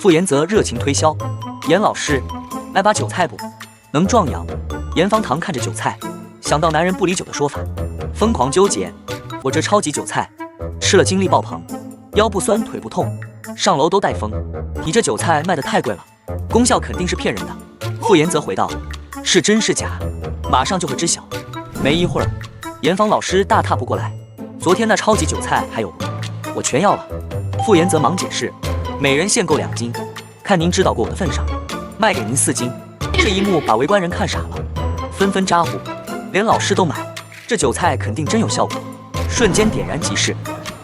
傅延泽热情推销：“严老师，来把韭菜不？能壮阳。”严方糖看着韭菜，想到男人不离酒的说法，疯狂纠结。我这超级韭菜，吃了精力爆棚，腰不酸腿不痛，上楼都带风。你这韭菜卖得太贵了，功效肯定是骗人的。傅延泽回道：“是真是假，马上就会知晓。”没一会儿，严方老师大踏步过来：“昨天那超级韭菜还有不？我全要了。”傅延泽忙解释：“每人限购2斤，看您指导过我的份上，卖给您4斤。”这一幕把围观人看傻了，纷纷咋呼，连老师都买，这韭菜肯定真有效果，瞬间点燃集市。